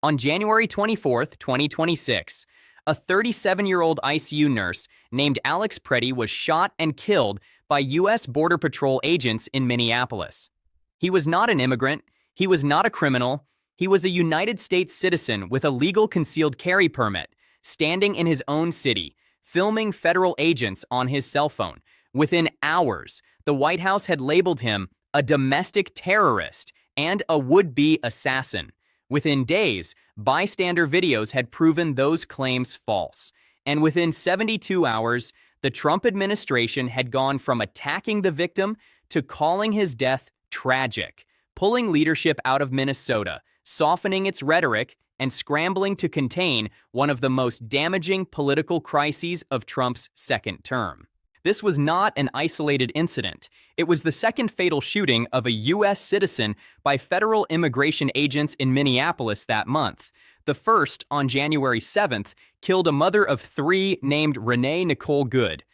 On January 24, 2026, a 37-year-old ICU nurse named Alex Preddy was shot and killed by U.S. Border Patrol agents in Minneapolis. He was not an immigrant, he was not a criminal, he was a United States citizen with a legal concealed carry permit, standing in his own city, filming federal agents on his cell phone. Within hours, the White House had labeled him a domestic terrorist and a would-be assassin. Within days, bystander videos had proven those claims false. And within 72 hours, the Trump administration had gone from attacking the victim to calling his death tragic, pulling leadership out of Minnesota, softening its rhetoric, and scrambling to contain one of the most damaging political crises of Trump's second term. This was not an isolated incident. It was the second fatal shooting of a U.S. citizen by federal immigration agents in Minneapolis that month. The first, on January 7th, killed a mother of three named Renee Nicole Good.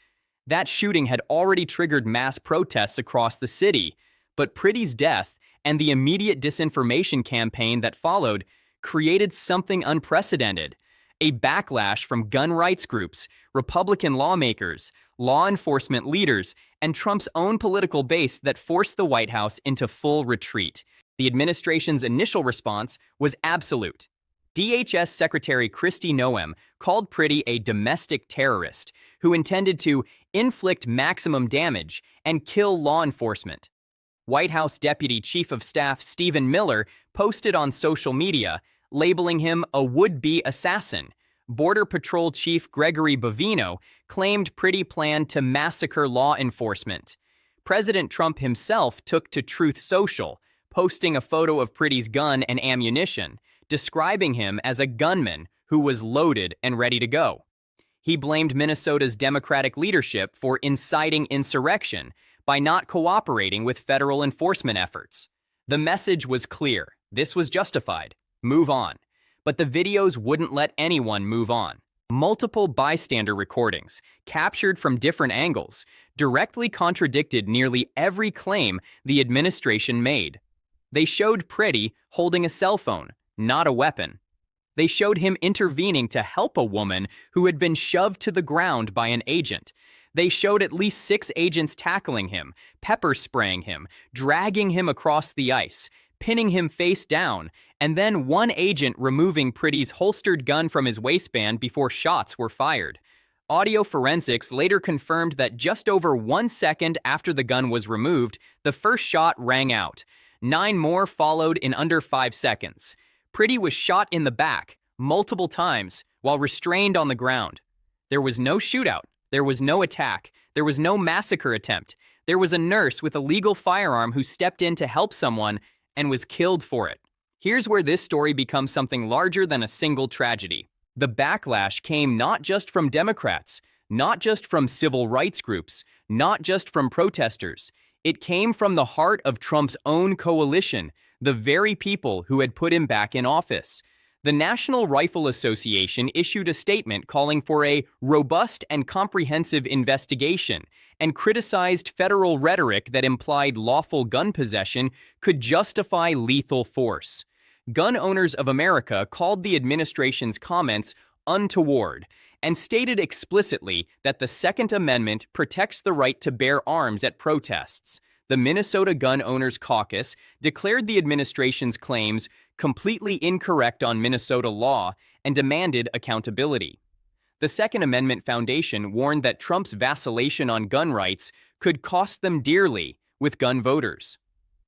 That shooting had already triggered mass protests across the city, but Preddy's death and the immediate disinformation campaign that followed created something unprecedented. A backlash from gun rights groups, Republican lawmakers, law enforcement leaders, and Trump's own political base that forced the White House into full retreat. The administration's initial response was absolute. DHS Secretary Kristi Noem called Preddy a domestic terrorist who intended to inflict maximum damage and kill law enforcement. White House Deputy Chief of Staff Stephen Miller posted on social media, labeling him a would-be assassin. Border Patrol Chief Gregory Bovino claimed Preddy planned to massacre law enforcement. President Trump himself took to Truth Social, posting a photo of Preddy's gun and ammunition, describing him as a gunman who was loaded and ready to go. He blamed Minnesota's Democratic leadership for inciting insurrection by not cooperating with federal enforcement efforts. The message was clear. This was justified. Move on. But the videos wouldn't let anyone move on. Multiple bystander recordings, captured from different angles, directly contradicted nearly every claim the administration made. They showed Preddy holding a cell phone, not a weapon. They showed him intervening to help a woman who had been shoved to the ground by an agent. They showed at least 6 agents tackling him, pepper spraying him, dragging him across the ice, pinning him face down, and then one agent removing Preddy's holstered gun from his waistband before shots were fired. Audio forensics later confirmed that just over 1 second after the gun was removed, the first shot rang out. 9 more followed in under 5 seconds. Preddy was shot in the back, multiple times, while restrained on the ground. There was no shootout. There was no attack. There was no massacre attempt. There was a nurse with a legal firearm who stepped in to help someone and was killed for it. Here's where this story becomes something larger than a single tragedy. The backlash came not just from Democrats, not just from civil rights groups, not just from protesters. It came from the heart of Trump's own coalition, the very people who had put him back in office. The National Rifle Association issued a statement calling for a robust and comprehensive investigation and criticized federal rhetoric that implied lawful gun possession could justify lethal force. Gun Owners of America called the administration's comments untoward and stated explicitly that the Second Amendment protects the right to bear arms at protests. The Minnesota Gun Owners Caucus declared the administration's claims completely incorrect on Minnesota law and demanded accountability. The Second Amendment Foundation warned that Trump's vacillation on gun rights could cost them dearly with gun voters.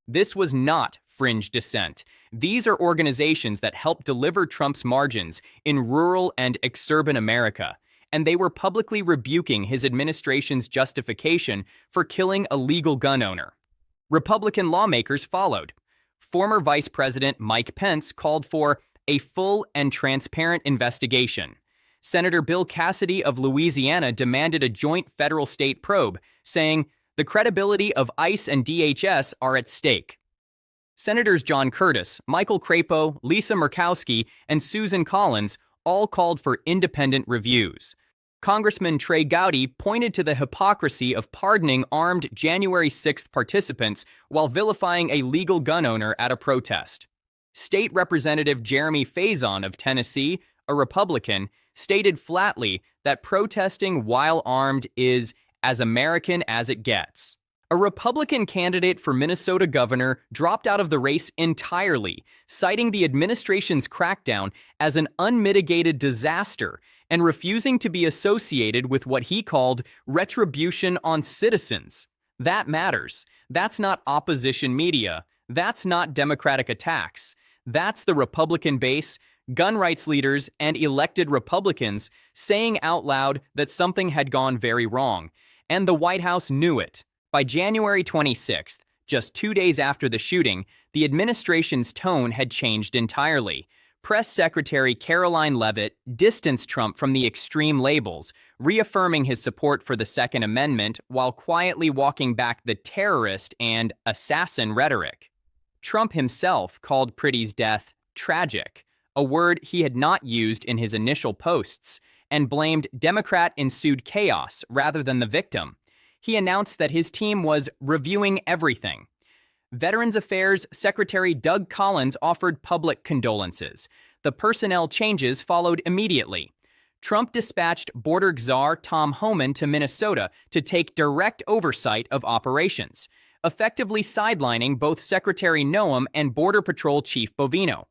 This was not fringe dissent. These are organizations that help deliver Trump's margins in rural and exurban America, and they were publicly rebuking his administration's justification for killing a legal gun owner. Republican lawmakers followed. Former Vice President Mike Pence called for a full and transparent investigation. Senator Bill Cassidy of Louisiana demanded a joint federal-state probe, saying, "The credibility of ICE and DHS are at stake." Senators John Curtis, Michael Crapo, Lisa Murkowski, and Susan Collins all called for independent reviews. Congressman Trey Gowdy pointed to the hypocrisy of pardoning armed January 6th participants while vilifying a legal gun owner at a protest. State Representative Jeremy Faison of Tennessee, a Republican, stated flatly that protesting while armed is as American as it gets. A Republican candidate for Minnesota governor dropped out of the race entirely, citing the administration's crackdown as an unmitigated disaster and refusing to be associated with what he called retribution on citizens. That matters. That's not opposition media. That's not Democratic attacks. That's the Republican base, gun rights leaders, and elected Republicans saying out loud that something had gone very wrong, and the White House knew it. By January 26th, just 2 days after the shooting, the administration's tone had changed entirely. Press Secretary Caroline Leavitt distanced Trump from the extreme labels, reaffirming his support for the Second Amendment while quietly walking back the terrorist and assassin rhetoric. Trump himself called Pretty's death tragic, a word he had not used in his initial posts, and blamed Democrat-ensued chaos rather than the victim. He announced that his team was reviewing everything. Veterans Affairs Secretary Doug Collins offered public condolences. The personnel changes followed immediately. Trump dispatched Border Czar Tom Homan to Minnesota to take direct oversight of operations, effectively sidelining both Secretary Noem and Border Patrol Chief Bovino.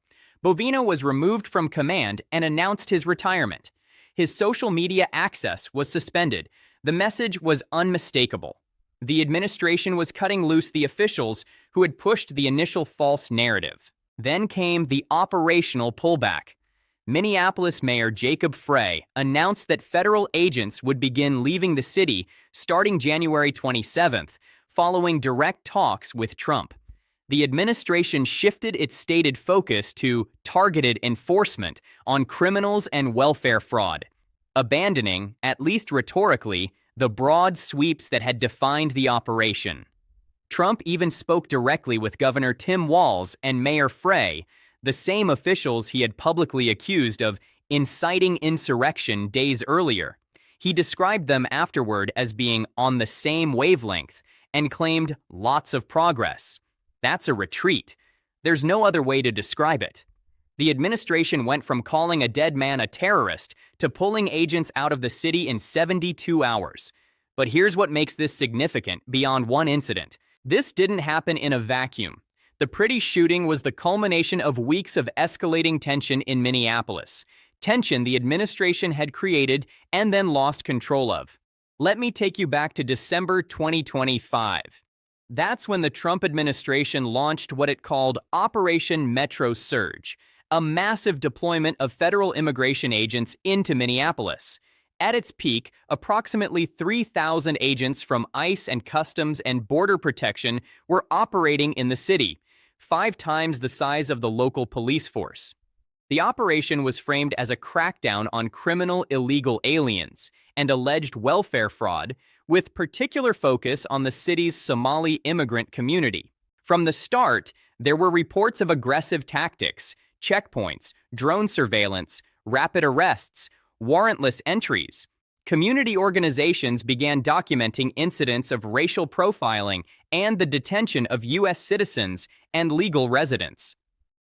Bovino was removed from command and announced his retirement. His social media access was suspended. The message was unmistakable. The administration was cutting loose the officials who had pushed the initial false narrative. Then came the operational pullback. Minneapolis Mayor Jacob Frey announced that federal agents would begin leaving the city starting January 27th, following direct talks with Trump. The administration shifted its stated focus to targeted enforcement on criminals and welfare fraud, abandoning, at least rhetorically, the broad sweeps that had defined the operation. Trump even spoke directly with Governor Tim Walz and Mayor Frey, the same officials he had publicly accused of inciting insurrection days earlier. He described them afterward as being on the same wavelength and claimed lots of progress. That's a retreat. There's no other way to describe it. The administration went from calling a dead man a terrorist to pulling agents out of the city in 72 hours. But here's what makes this significant beyond one incident. This didn't happen in a vacuum. The Pretty shooting was the culmination of weeks of escalating tension in Minneapolis. Tension the administration had created and then lost control of. Let me take you back to December 2025. That's when the Trump administration launched what it called Operation Metro Surge, a massive deployment of federal immigration agents into Minneapolis. At its peak, approximately 3,000 agents from ICE and Customs and Border Protection were operating in the city, 5 times the size of the local police force. The operation was framed as a crackdown on criminal illegal aliens and alleged welfare fraud, with particular focus on the city's Somali immigrant community. From the start, there were reports of aggressive tactics, checkpoints, drone surveillance, rapid arrests, warrantless entries. Community organizations began documenting incidents of racial profiling and the detention of U.S. citizens and legal residents.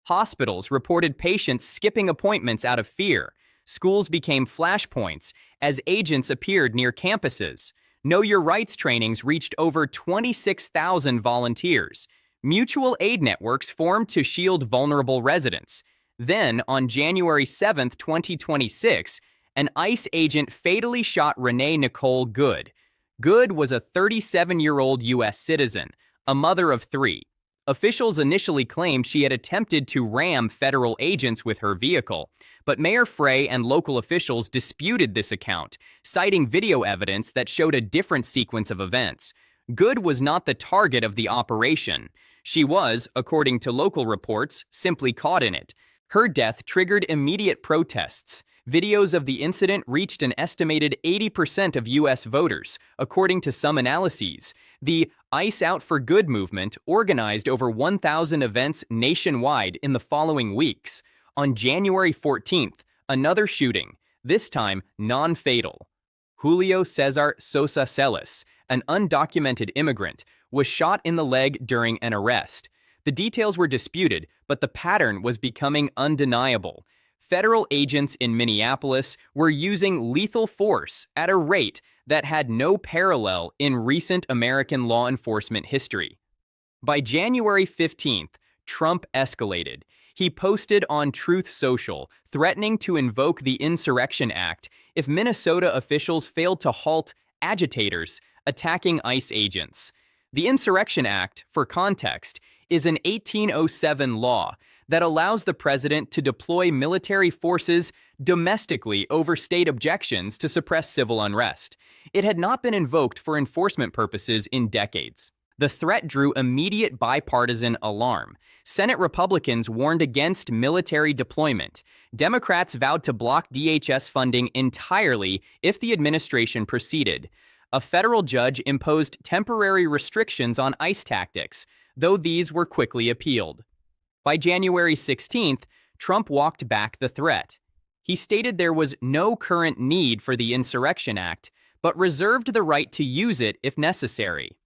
Hospitals reported patients skipping appointments out of fear. Schools became flashpoints as agents appeared near campuses. Know Your Rights trainings reached over 26,000 volunteers. Mutual aid networks formed to shield vulnerable residents. Then, on January 7, 2026, an ICE agent fatally shot Renee Nicole Good. Good was a 37-year-old U.S. citizen, a mother of 3. Officials initially claimed she had attempted to ram federal agents with her vehicle, but Mayor Frey and local officials disputed this account, citing video evidence that showed a different sequence of events. Good was not the target of the operation. She was, according to local reports, simply caught in it. Her death triggered immediate protests. Videos of the incident reached an estimated 80% of U.S. voters, according to some analyses. The ICE Out for Good movement organized over 1,000 events nationwide in the following weeks. On January 14th, another shooting, this time non-fatal. Julio Cesar Sosa Celis, an undocumented immigrant, was shot in the leg during an arrest. The details were disputed, but the pattern was becoming undeniable. Federal agents in Minneapolis were using lethal force at a rate that had no parallel in recent American law enforcement history. By January 15th, Trump escalated. He posted on Truth Social, threatening to invoke the Insurrection Act if Minnesota officials failed to halt agitators attacking ICE agents. The Insurrection Act, for context, is an 1807 law that allows the president to deploy military forces domestically over state objections to suppress civil unrest. It had not been invoked for enforcement purposes in decades. The threat drew immediate bipartisan alarm. Senate Republicans warned against military deployment. Democrats vowed to block DHS funding entirely if the administration proceeded. A federal judge imposed temporary restrictions on ICE tactics, though these were quickly appealed. By January 16th, Trump walked back the threat. He stated there was no current need for the Insurrection Act, but reserved the right to use it if necessary.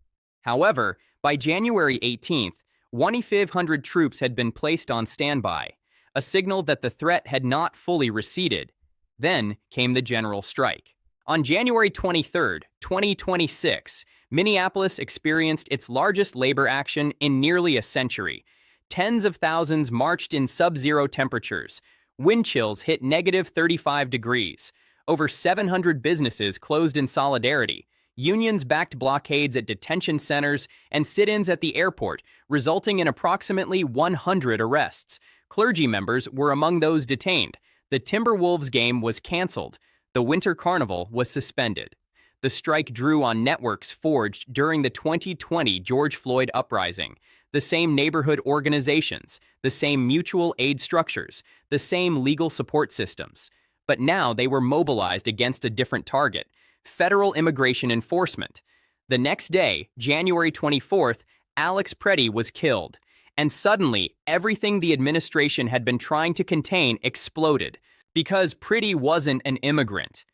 However, by January 18th, 2,500 troops had been placed on standby, a signal that the threat had not fully receded. Then came the general strike. On January 23, 2026, Minneapolis experienced its largest labor action in nearly a century. Tens of thousands marched in sub-zero temperatures. Wind chills hit negative 35 degrees. Over 700 businesses closed in solidarity. Unions backed blockades at detention centers and sit-ins at the airport, resulting in approximately 100 arrests. Clergy members were among those detained. The Timberwolves game was canceled. The Winter Carnival was suspended. The strike drew on networks forged during the 2020 George Floyd uprising. The same neighborhood organizations, the same mutual aid structures, the same legal support systems. But now they were mobilized against a different target: federal immigration enforcement. The next day, January 24th, Alex Preddy was killed. And suddenly, everything the administration had been trying to contain exploded. Because Preddy wasn't an immigrant.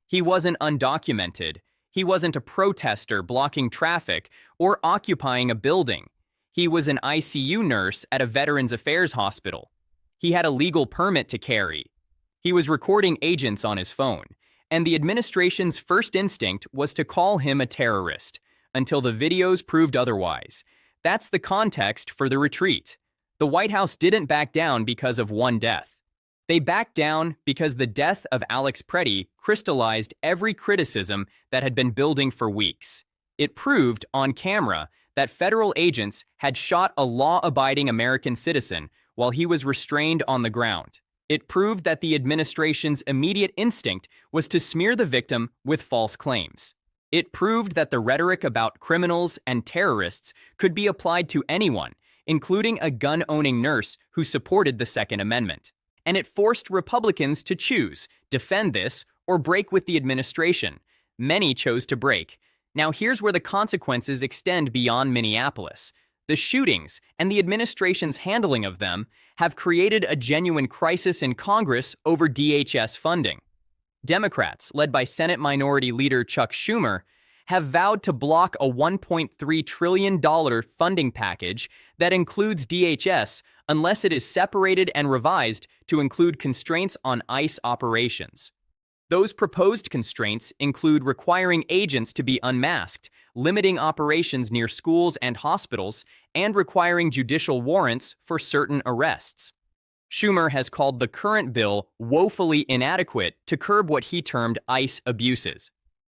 He wasn't undocumented. He wasn't a protester blocking traffic or occupying a building. He was an ICU nurse at a Veterans Affairs hospital. He had a legal permit to carry. He was recording agents on his phone. And the administration's first instinct was to call him a terrorist, until the videos proved otherwise. That's the context for the retreat. The White House didn't back down because of one death. They backed down because the death of Alex Preddy crystallized every criticism that had been building for weeks. It proved, on camera, that federal agents had shot a law-abiding American citizen while he was restrained on the ground. It proved that the administration's immediate instinct was to smear the victim with false claims. It proved that the rhetoric about criminals and terrorists could be applied to anyone, including a gun-owning nurse who supported the Second Amendment. And it forced Republicans to choose, defend this, or break with the administration. Many chose to break. Now here's where the consequences extend beyond Minneapolis. The shootings and the administration's handling of them have created a genuine crisis in Congress over DHS funding. Democrats, led by Senate Minority Leader Chuck Schumer, have vowed to block a $1.3 trillion funding package that includes DHS unless it is separated and revised to include constraints on ICE operations. Those proposed constraints include requiring agents to be unmasked, limiting operations near schools and hospitals, and requiring judicial warrants for certain arrests. Schumer has called the current bill woefully inadequate to curb what he termed ICE abuses.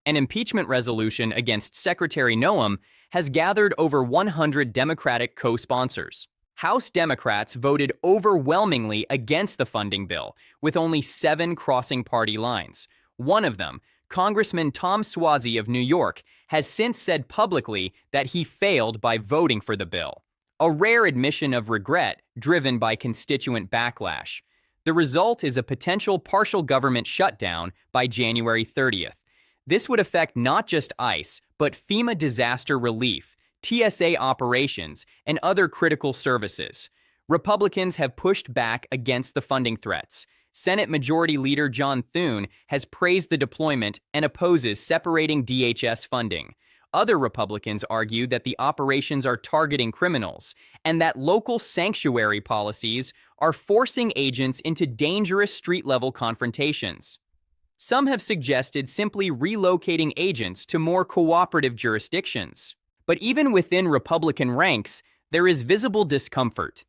An impeachment resolution against Secretary Noem has gathered over 100 Democratic co-sponsors. House Democrats voted overwhelmingly against the funding bill, with only 7 crossing party lines. One of them, Congressman Tom Suozzi of New York, has since said publicly that he failed by voting for the bill. A rare admission of regret driven by constituent backlash. The result is a potential partial government shutdown by January 30th. This would affect not just ICE, but FEMA disaster relief, TSA operations, and other critical services. Republicans have pushed back against the funding threats. Senate Majority Leader John Thune has praised the deployment and opposes separating DHS funding. Other Republicans argue that the operations are targeting criminals and that local sanctuary policies are forcing agents into dangerous street-level confrontations. Some have suggested simply relocating agents to more cooperative jurisdictions. But even within Republican ranks, there is visible discomfort.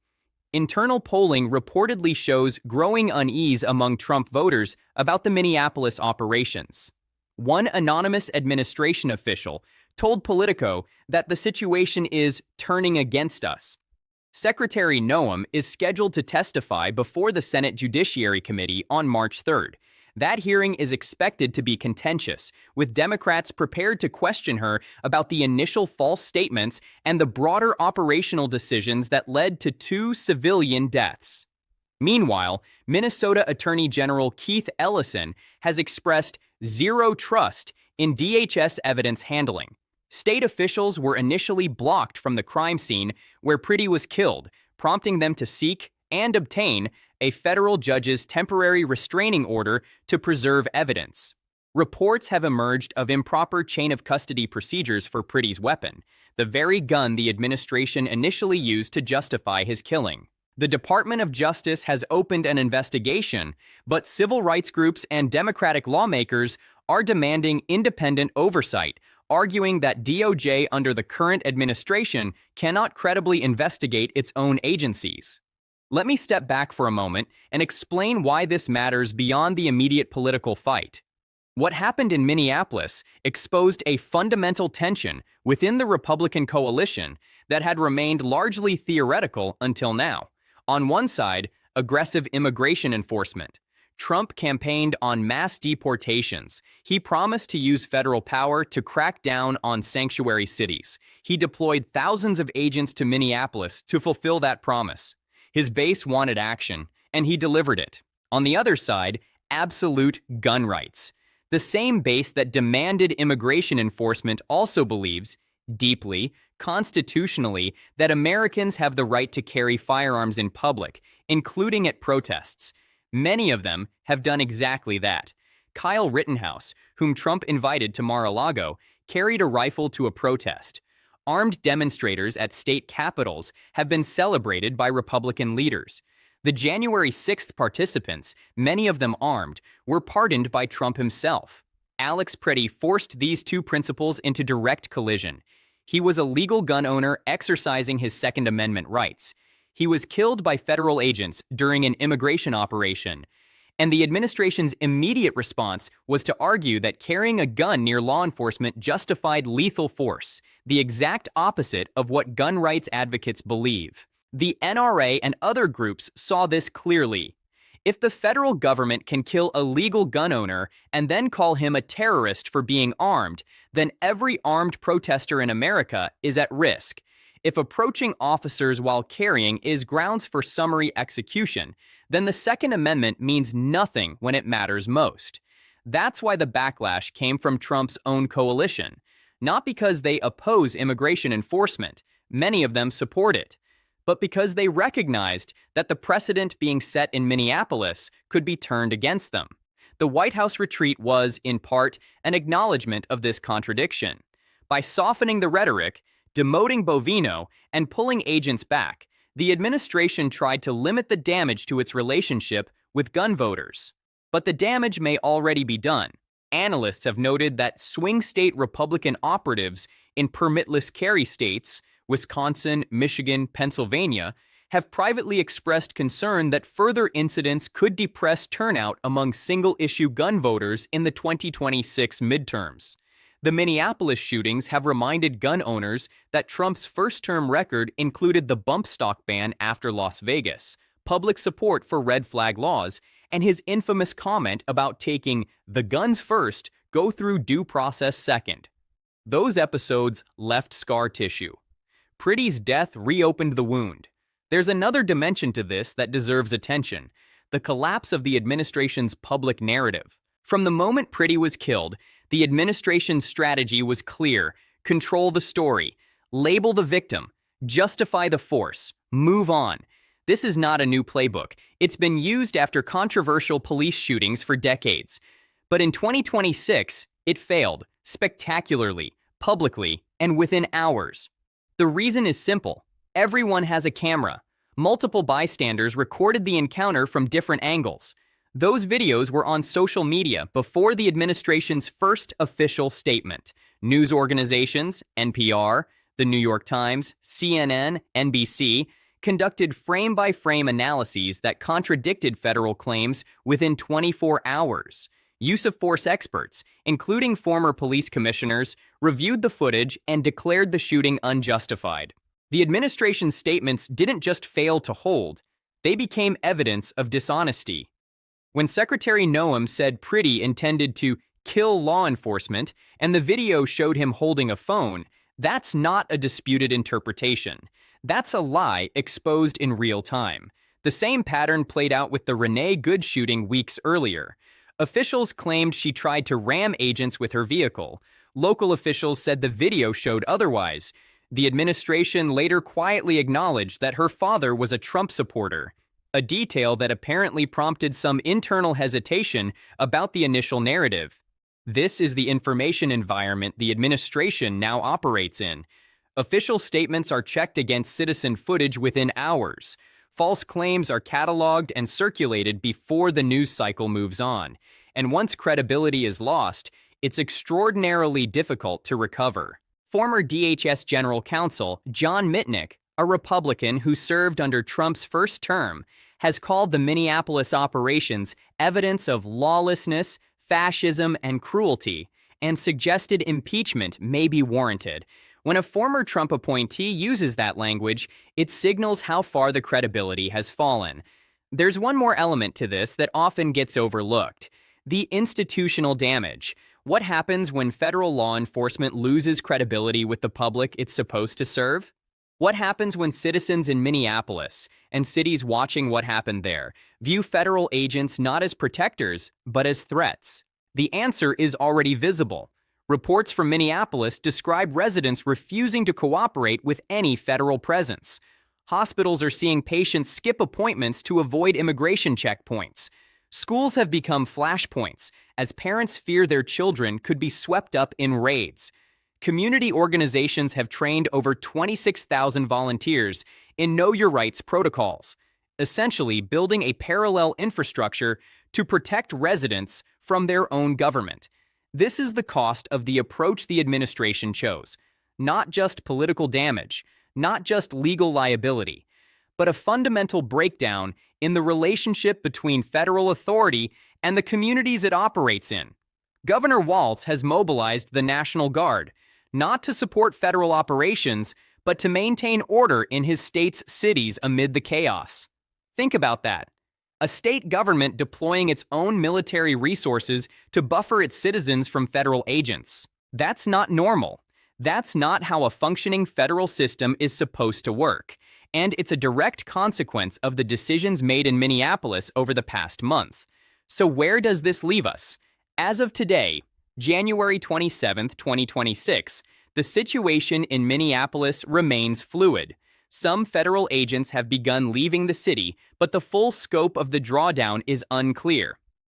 Internal polling reportedly shows growing unease among Trump voters about the Minneapolis operations. One anonymous administration official told Politico that the situation is turning against us. Secretary Noem is scheduled to testify before the Senate Judiciary Committee on March 3rd. That hearing is expected to be contentious, with Democrats prepared to question her about the initial false statements and the broader operational decisions that led to 2 civilian deaths. Meanwhile, Minnesota Attorney General Keith Ellison has expressed zero trust in DHS evidence handling. State officials were initially blocked from the crime scene where Priddy was killed, prompting them to seek and obtain a federal judge's temporary restraining order to preserve evidence. Reports have emerged of improper chain of custody procedures for Priddy's weapon, the very gun the administration initially used to justify his killing. The Department of Justice has opened an investigation, but civil rights groups and Democratic lawmakers are demanding independent oversight, arguing that DOJ under the current administration cannot credibly investigate its own agencies. Let me step back for a moment and explain why this matters beyond the immediate political fight. What happened in Minneapolis exposed a fundamental tension within the Republican coalition that had remained largely theoretical until now. On one side, aggressive immigration enforcement. Trump campaigned on mass deportations. He promised to use federal power to crack down on sanctuary cities. He deployed thousands of agents to Minneapolis to fulfill that promise. His base wanted action, and he delivered it. On the other side, absolute gun rights. The same base that demanded immigration enforcement also believes, deeply, constitutionally, that Americans have the right to carry firearms in public, including at protests. Many of them have done exactly that. Kyle Rittenhouse, whom Trump invited to Mar-a-Lago, carried a rifle to a protest. Armed demonstrators at state capitals have been celebrated by Republican leaders. The January 6th participants, many of them armed, were pardoned by Trump himself. Alex Priddy forced these two principles into direct collision. He was a legal gun owner exercising his Second Amendment rights. He was killed by federal agents during an immigration operation. And the administration's immediate response was to argue that carrying a gun near law enforcement justified lethal force, the exact opposite of what gun rights advocates believe. The NRA and other groups saw this clearly. If the federal government can kill a legal gun owner and then call him a terrorist for being armed, then every armed protester in America is at risk. If approaching officers while carrying is grounds for summary execution, then the Second Amendment means nothing when it matters most. That's why the backlash came from Trump's own coalition. Not because they oppose immigration enforcement, many of them support it, but because they recognized that the precedent being set in Minneapolis could be turned against them. The White House retreat was, in part, an acknowledgement of this contradiction. By softening the rhetoric, demoting Bovino, and pulling agents back, the administration tried to limit the damage to its relationship with gun voters. But the damage may already be done. Analysts have noted that swing state Republican operatives in permitless carry states, Wisconsin, Michigan, Pennsylvania, have privately expressed concern that further incidents could depress turnout among single-issue gun voters in the 2026 midterms. The Minneapolis shootings have reminded gun owners that Trump's first-term record included the bump stock ban after Las Vegas, public support for red flag laws, and his infamous comment about taking the guns first, go through due process second. Those episodes left scar tissue. Priddy's death reopened the wound. There's another dimension to this that deserves attention: the collapse of the administration's public narrative. From the moment Priddy was killed, the administration's strategy was clear: control the story, label the victim, justify the force, move on. This is not a new playbook. It's been used after controversial police shootings for decades. But in 2026, it failed, spectacularly, publicly, and within hours. The reason is simple. Everyone has a camera. Multiple bystanders recorded the encounter from different angles. Those videos were on social media before the administration's first official statement. News organizations, NPR, The New York Times, CNN, NBC, conducted frame-by-frame analyses that contradicted federal claims within 24 hours. Use-of-force experts, including former police commissioners, reviewed the footage and declared the shooting unjustified. The administration's statements didn't just fail to hold, they became evidence of dishonesty. When Secretary Noem said Priddy intended to kill law enforcement and the video showed him holding a phone, that's not a disputed interpretation. That's a lie exposed in real time. The same pattern played out with the Renee Good shooting weeks earlier. Officials claimed she tried to ram agents with her vehicle. Local officials said the video showed otherwise. The administration later quietly acknowledged that her father was a Trump supporter, a detail that apparently prompted some internal hesitation about the initial narrative. This is the information environment the administration now operates in. Official statements are checked against citizen footage within hours. False claims are cataloged and circulated before the news cycle moves on. And once credibility is lost, it's extraordinarily difficult to recover. Former DHS General Counsel John Mitnick, a Republican who served under Trump's first term, has called the Minneapolis operations evidence of lawlessness, fascism, and cruelty, and suggested impeachment may be warranted. When a former Trump appointee uses that language, it signals how far the credibility has fallen. There's one more element to this that often gets overlooked: the institutional damage. What happens when federal law enforcement loses credibility with the public it's supposed to serve? What happens when citizens in Minneapolis and cities watching what happened there view federal agents not as protectors, but as threats? The answer is already visible. Reports from Minneapolis describe residents refusing to cooperate with any federal presence. Hospitals are seeing patients skip appointments to avoid immigration checkpoints. Schools have become flashpoints as parents fear their children could be swept up in raids. Community organizations have trained over 26,000 volunteers in Know Your Rights protocols, essentially building a parallel infrastructure to protect residents from their own government. This is the cost of the approach the administration chose. Not just political damage, not just legal liability, but a fundamental breakdown in the relationship between federal authority and the communities it operates in. Governor Walz has mobilized the National Guard, not to support federal operations, but to maintain order in his state's cities amid the chaos. Think about that. A state government deploying its own military resources to buffer its citizens from federal agents. That's not normal. That's not how a functioning federal system is supposed to work. And it's a direct consequence of the decisions made in Minneapolis over the past month. So where does this leave us? As of today, January 27, 2026, the situation in Minneapolis remains fluid. Some federal agents have begun leaving the city, but the full scope of the drawdown is unclear.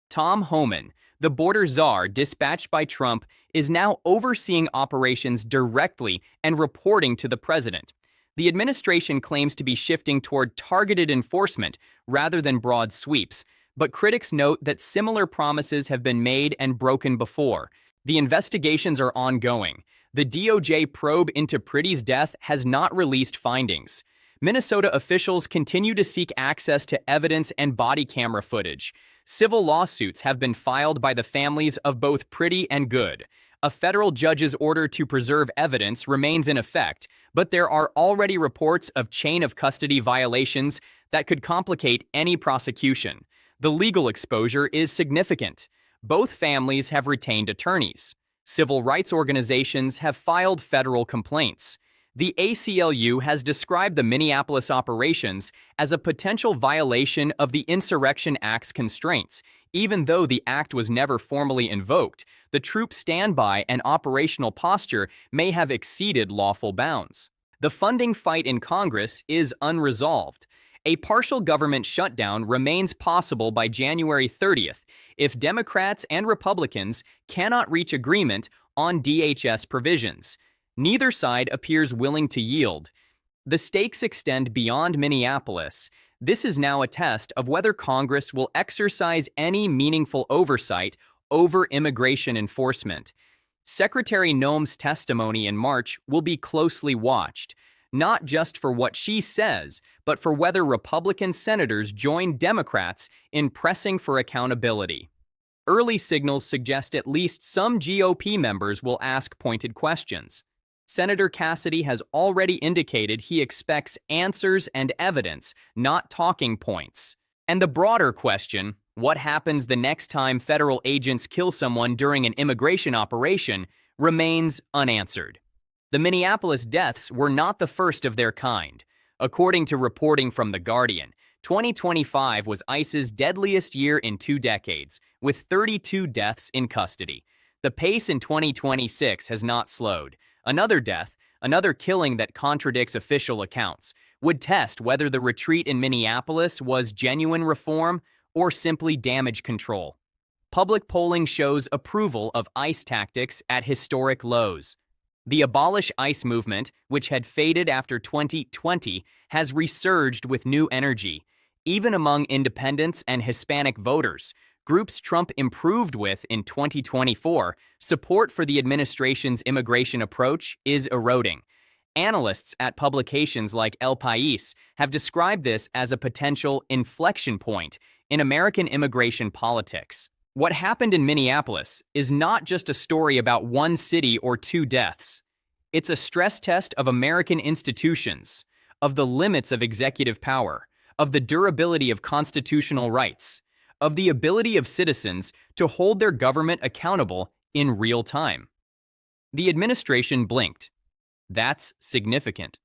Tom Homan, the border czar dispatched by Trump, is now overseeing operations directly and reporting to the president. The administration claims to be shifting toward targeted enforcement rather than broad sweeps, but critics note that similar promises have been made and broken before. The investigations are ongoing. The DOJ probe into Priddy's death has not released findings. Minnesota officials continue to seek access to evidence and body camera footage. Civil lawsuits have been filed by the families of both Priddy and Good. A federal judge's order to preserve evidence remains in effect, but there are already reports of chain of custody violations that could complicate any prosecution. The legal exposure is significant. Both families have retained attorneys. Civil rights organizations have filed federal complaints. The ACLU has described the Minneapolis operations as a potential violation of the Insurrection Act's constraints. Even though the act was never formally invoked, the troops' standby and operational posture may have exceeded lawful bounds. The funding fight in Congress is unresolved. A partial government shutdown remains possible by January 30th if Democrats and Republicans cannot reach agreement on DHS provisions. Neither side appears willing to yield. The stakes extend beyond Minneapolis. This is now a test of whether Congress will exercise any meaningful oversight over immigration enforcement. Secretary Noem's testimony in March will be closely watched, not just for what she says, but for whether Republican senators join Democrats in pressing for accountability. Early signals suggest at least some GOP members will ask pointed questions. Senator Cassidy has already indicated he expects answers and evidence, not talking points. And the broader question, what happens the next time federal agents kill someone during an immigration operation, remains unanswered. The Minneapolis deaths were not the first of their kind. According to reporting from The Guardian, 2025 was ICE's deadliest year in 2 decades, with 32 deaths in custody. The pace in 2026 has not slowed. Another death, another killing that contradicts official accounts, would test whether the retreat in Minneapolis was genuine reform or simply damage control. Public polling shows approval of ICE tactics at historic lows. The Abolish ICE movement, which had faded after 2020, has resurged with new energy. Even among independents and Hispanic voters, groups Trump improved with in 2024, support for the administration's immigration approach is eroding. Analysts at publications like El País have described this as a potential inflection point in American immigration politics. What happened in Minneapolis is not just a story about one city or 2 deaths. It's a stress test of American institutions, of the limits of executive power, of the durability of constitutional rights, of the ability of citizens to hold their government accountable in real time. The administration blinked. That's significant.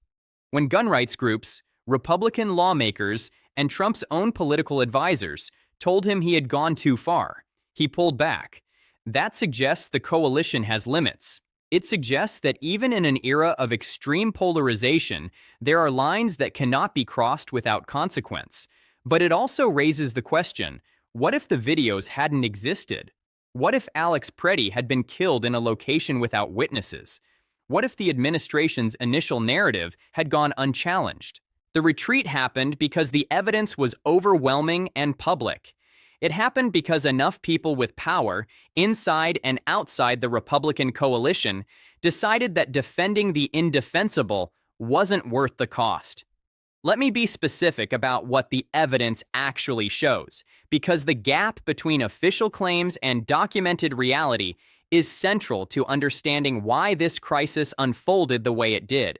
When gun rights groups, Republican lawmakers, and Trump's own political advisors told him he had gone too far, he pulled back. That suggests the coalition has limits. It suggests that even in an era of extreme polarization, there are lines that cannot be crossed without consequence. But it also raises the question, what if the videos hadn't existed? What if Alex Preddy had been killed in a location without witnesses? What if the administration's initial narrative had gone unchallenged? The retreat happened because the evidence was overwhelming and public. It happened because enough people with power, inside and outside the Republican coalition, decided that defending the indefensible wasn't worth the cost. Let me be specific about what the evidence actually shows, because the gap between official claims and documented reality is central to understanding why this crisis unfolded the way it did.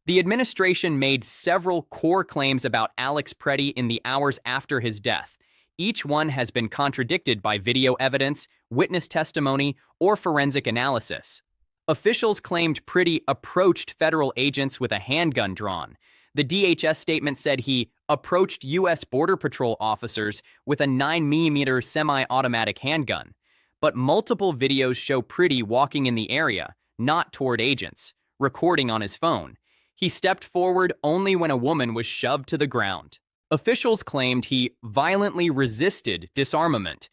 The administration made several core claims about Alex Preddy in the hours after his death. Each one has been contradicted by video evidence, witness testimony, or forensic analysis. Officials claimed Preddy approached federal agents with a handgun drawn. The DHS statement said he approached U.S. Border Patrol officers with a 9mm semi-automatic handgun. But multiple videos show Preddy walking in the area, not toward agents, recording on his phone. He stepped forward only when a woman was shoved to the ground. Officials claimed he violently resisted disarmament.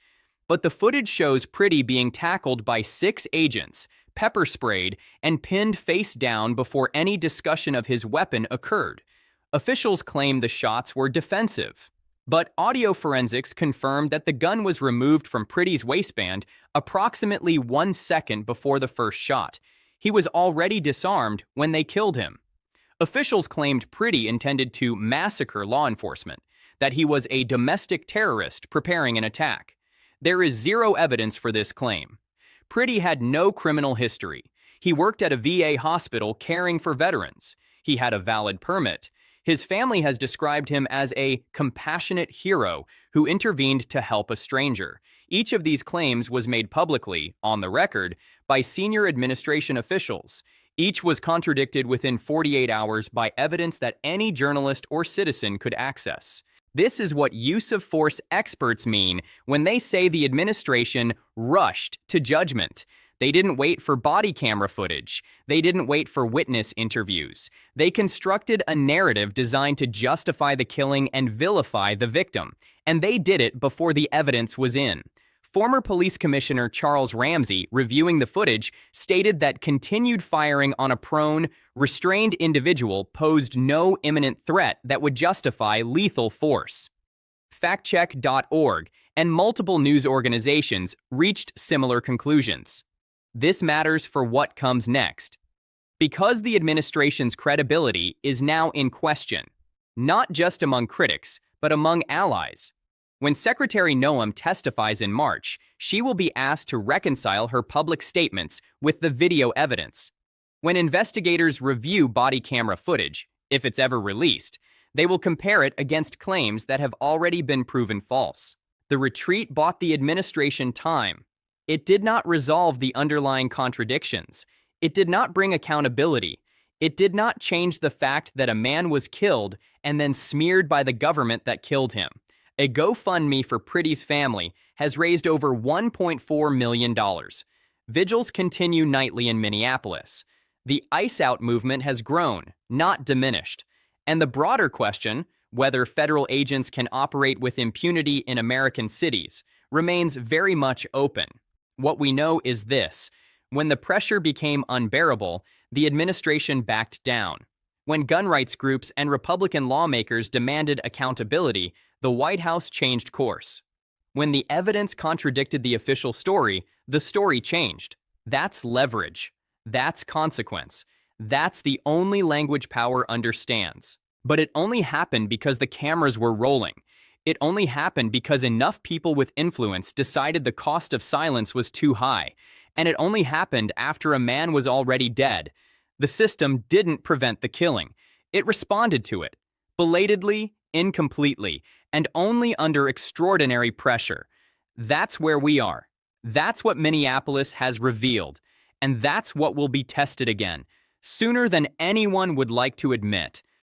But the footage shows Preddy being tackled by 6 agents, pepper sprayed, and pinned face down before any discussion of his weapon occurred. Officials claim the shots were defensive. But audio forensics confirmed that the gun was removed from Preddy's waistband approximately 1 second before the first shot. He was already disarmed when they killed him. Officials claimed Preddy intended to massacre law enforcement, that he was a domestic terrorist preparing an attack. There is zero evidence for this claim. Preddy had no criminal history. He worked at a VA hospital caring for veterans. He had a valid permit. His family has described him as a compassionate hero who intervened to help a stranger. Each of these claims was made publicly, on the record, by senior administration officials. Each was contradicted within 48 hours by evidence that any journalist or citizen could access. This is what use of force experts mean when they say the administration rushed to judgment. They didn't wait for body camera footage. They didn't wait for witness interviews. They constructed a narrative designed to justify the killing and vilify the victim. And they did it before the evidence was in. Former Police Commissioner Charles Ramsey, reviewing the footage, stated that continued firing on a prone, restrained individual posed no imminent threat that would justify lethal force. Factcheck.org and multiple news organizations reached similar conclusions. This matters for what comes next. Because the administration's credibility is now in question, not just among critics, but among allies. When Secretary Noem testifies in March, she will be asked to reconcile her public statements with the video evidence. When investigators review body camera footage, if it's ever released, they will compare it against claims that have already been proven false. The retreat bought the administration time. It did not resolve the underlying contradictions. It did not bring accountability. It did not change the fact that a man was killed and then smeared by the government that killed him. A GoFundMe for Pretty's family has raised over $1.4 million. Vigils continue nightly in Minneapolis. The Ice Out movement has grown, not diminished. And the broader question, whether federal agents can operate with impunity in American cities, remains very much open. What we know is this: when the pressure became unbearable, the administration backed down. When gun rights groups and Republican lawmakers demanded accountability, the White House changed course. When the evidence contradicted the official story, the story changed. That's leverage. That's consequence. That's the only language power understands. But it only happened because the cameras were rolling. It only happened because enough people with influence decided the cost of silence was too high. And it only happened after a man was already dead. The system didn't prevent the killing. It responded to it. Belatedly, incompletely, and only under extraordinary pressure. That's where we are. That's what Minneapolis has revealed. And that's what will be tested again, sooner than anyone would like to admit.